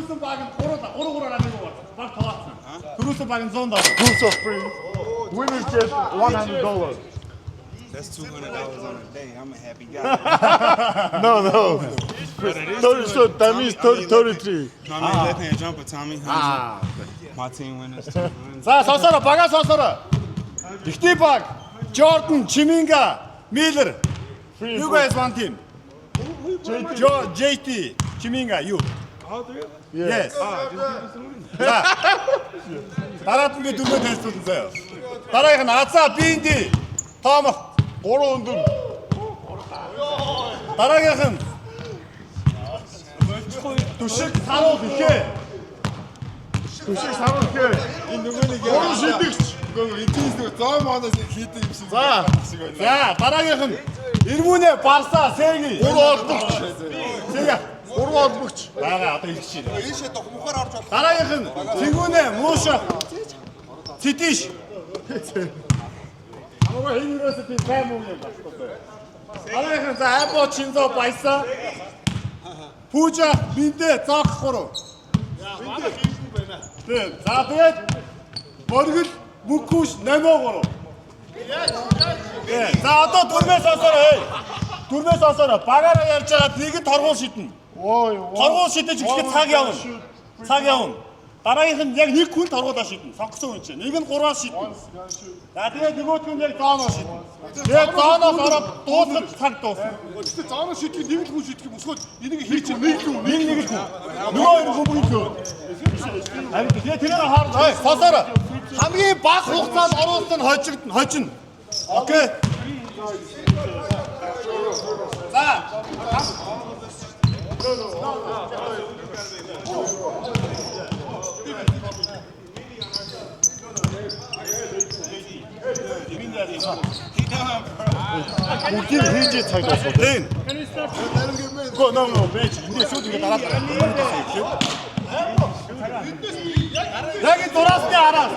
Төрөөсөн баг нь 3-3 нэг уу. Баг тоолсон. Төрөөсөн баг нь 100 доллар. Rules are free. Winners get $100. That's $200 on a day. I'm a happy guy. No. 30, so that means 33. No, I mean left hand jumper, Tommy. My team winners too. За сонсороо багаа сонсороо. Ихтэй баг Jordan, Chiminga, Miller. You guys one team. JT, Chiminga, you. All three of them? Yes. Just give us some winners. За. Дараад нь дөрөв тестүүд заяа. Дараагийнх нь Азаа, Бинди, Томох 3 өндөр. Дараагийнх нь Түшиг Саруу ихээ. Түшиг Саруу ихээ. Энэ нөгөө нэг Гурван шидэгч. интенс нэг 100 манаас хийдэг юм шиг. За, дараагийнх нь Ирмүнэ Барса, Сэги. 3 олбогч. Сэги. 3 олбогч. Бага одоо хэлчих чинь. Ийшээ тохмохоор орж болох. Дараагийнх нь Цэнгүнэ, Мууша. Цитиш. Амгаа University Family байна. Дараагийнх нь за Апо Чинзо Байса. Пужа Биндэ Зок 3. За тэгээд Боргил Бүкүш 8-3. За одоо дөрмөөс сонсороо. Дөрмөөс сонсороо. Багаараа явж байгаа нэгэд торгуул шиднэ. Торгуул шидэж ихэд цаг явна. Цаг явна. Дараагийнх нь яг нэг хүн торгуулаа шиднэ. Сонгосон хүн чинь. Нэг нь 3-аас шиднэ. За тэгээд нөгөөх нь яг зооноо шиднэ. Тэгээд зооноос ороод дуусгаж цаг дуусна. Гэхдээ зооно шидэх нэг л хүн шидэх юм. Өсгөө энийг хийж нэг л хүн. Нөгөө хоёр хүн бүгд. Тэгээд тэрээр хаар сонсороо. Хамгийн бага хугацаанд оруулсан нь хожигдно. Окей. За. Бүгдийг хийж цагдаас уу. Тийм. Го нөө бэж энэ шууд ингэ дараад. Яг энэ дураасны хараа.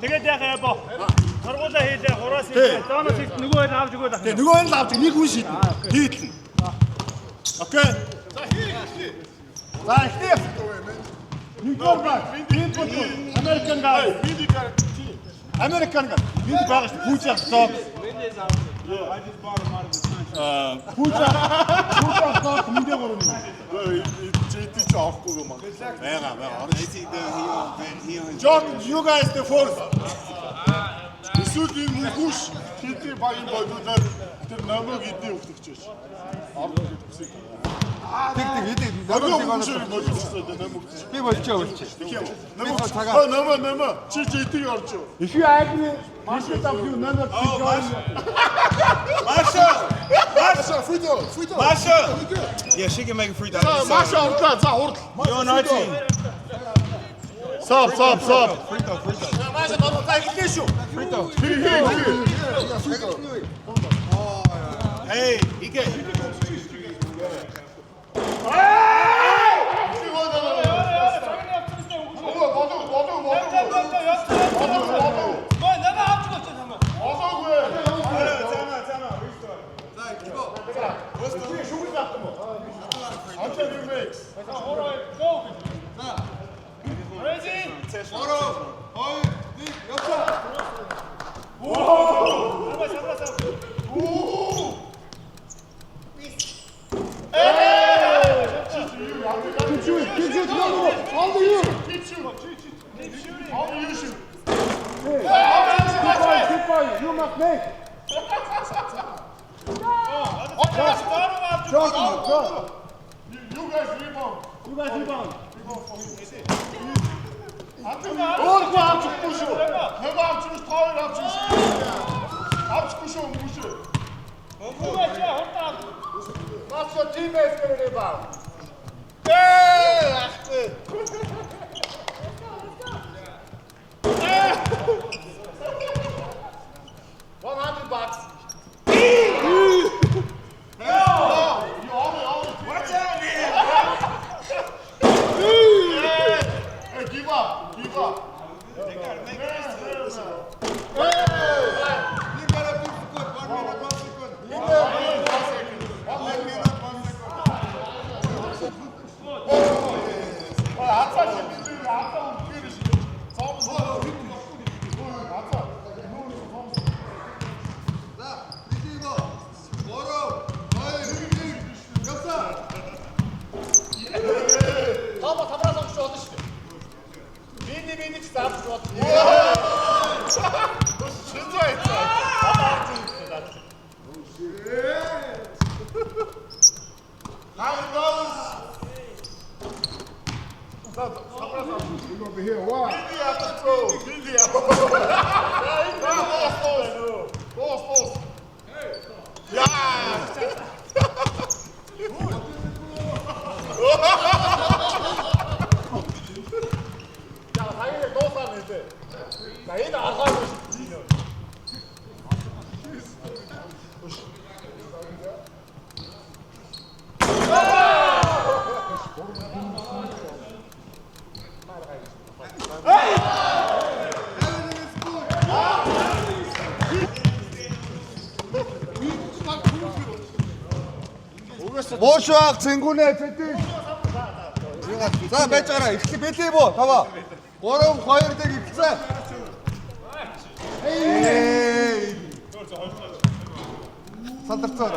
Тэгээд яхаа бо. Торгуулаа хийлээ 3-аас хийлээ. Зооноос их нөгөө хоёр авч өгөөд ах. Тэгээ нөгөө нь л авч нэг хүн шийднэ. Хийдлэн. Окей. За ихтэй. Нэгдүгээр баг. Американ гай. Американ гай. Бид байгаа шүү. Пүүжаа зоо. Пүүжаа зоо мэдээ гөрөн. JT ч авахгүй юм аа. Бага. He on John, you guys the fourth. Эсвэл энэ мөнгөш хэдий багийн бодуулаад тэр намайг эдний өгдөгч байж. Ард хэвсэг. Тэг. Намайг өгчөө болчихсон намайг. Би болчихоо. Намайг чи JT орж. If you agree, Marshall of you none of you join. Маша, free throw. Yeah, she can make a free throw. Маша ордлаа. За хурд. You on our team. Stop. Free throw. Маша тооцоо ихтэй шүү. Hey, he get. You must make. You guys rebound. Орго авчихгүй шүү. Нэг авчих, хоёр авчих. Авчихгүй шүү мөшөө. What's your teammates going to rebound? $100. Give up. They gotta make this. You gotta do good. 1 minute, 1 second. 1 minute, 1 second. Over here, why? Моошваг зэнгүүнэ фэтиш. За байж гараа. Эхлэх бэлээ боо. Таваа. 3 2 дээр ихсэн. Эй. Сандарцаа.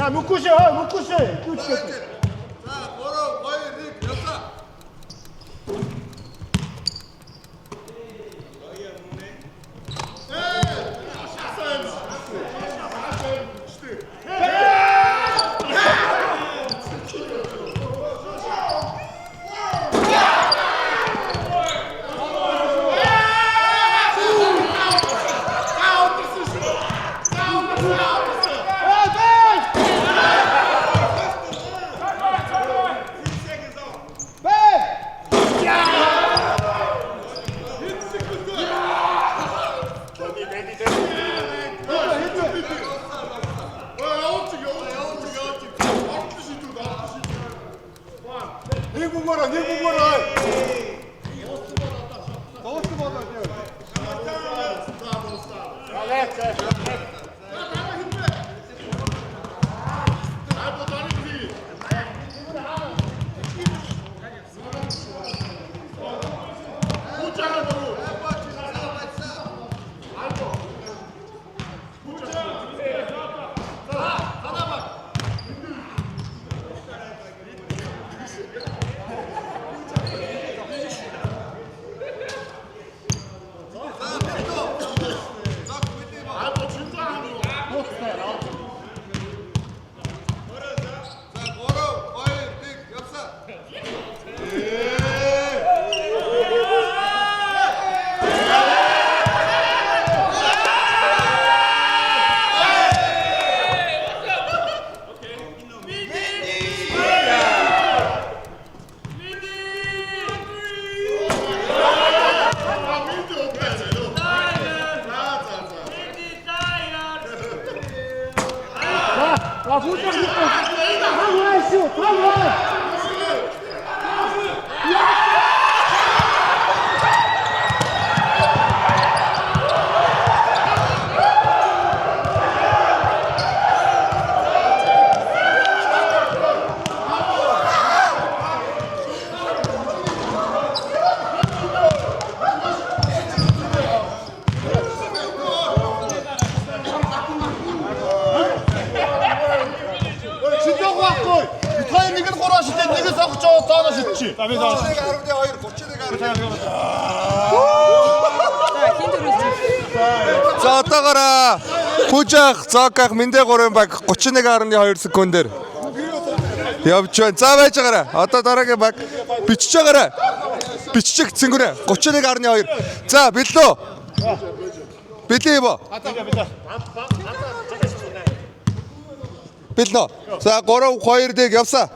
자, 묶으셔, 묶으셔. За би заа. 31-2. За одоогоор Пужаах, Зооках, Мэндэ 3 баг 31.2 секундээр явж байна. За байж байгаарай. Одоо дараагийн баг бичиж байгаарай. Биччих цэнгүрэ 31.2. За бэлөө. Бэлээ бо. Бэлнэ. За 3-2 дэг явсаа.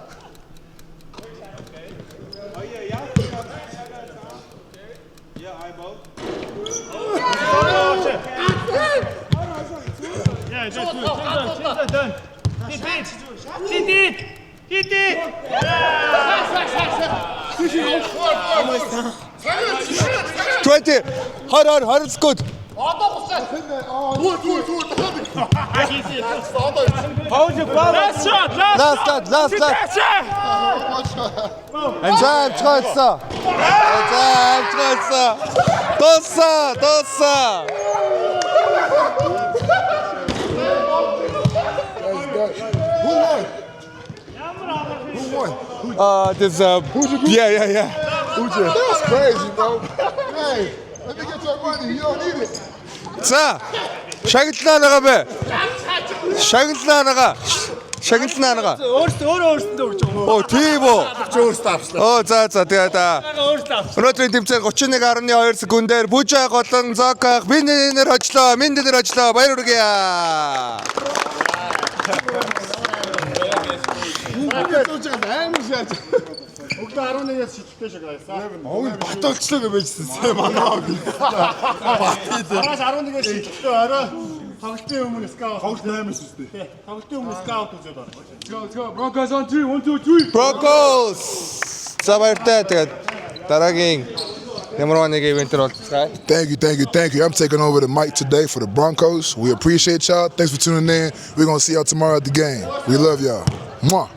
Ja, das ist gut. Dann. Hit. 20. Hard секунд. Last shot. Last. За амчгаалсан. Тосса. This yeah. That's crazy, bro. Hey, let me get your money. You don't need it. За шагналаа байгаа бэ. Шагналаа. Өөрөөсөндөө өгч байгаа. Оо тийм үү. Өөртөө авчлаа. Оо за тэгээд Өөрөөсөндөө авсан. өнөөдрийн тэмцээн 31.2 секундээр Пужа голон Зооках Мэндэнээр хочлоо. Баяр хүргэе. Амар шааж. Өглөө 11-ээс шилжтэй шиг байсан. Баталчлаа гэж байжсэн. Манаа. Араас 11-ээс шилжтэй орой тоглолтын өмнө скаут. Тоглолт 8-аас үстэй. Тоглолтын өмнө скаут үзээд орой. Let's go. Broncos on 3. 1 2 3. Broncos. За баяртай тэгээд дараагийн ямар нэг ивентээр болцгаая. Thank you. I'm taking over the mic today for the Broncos. We appreciate y'all. Thanks for tuning in. We're going to see y'all tomorrow at the game. We love y'all. Mwah.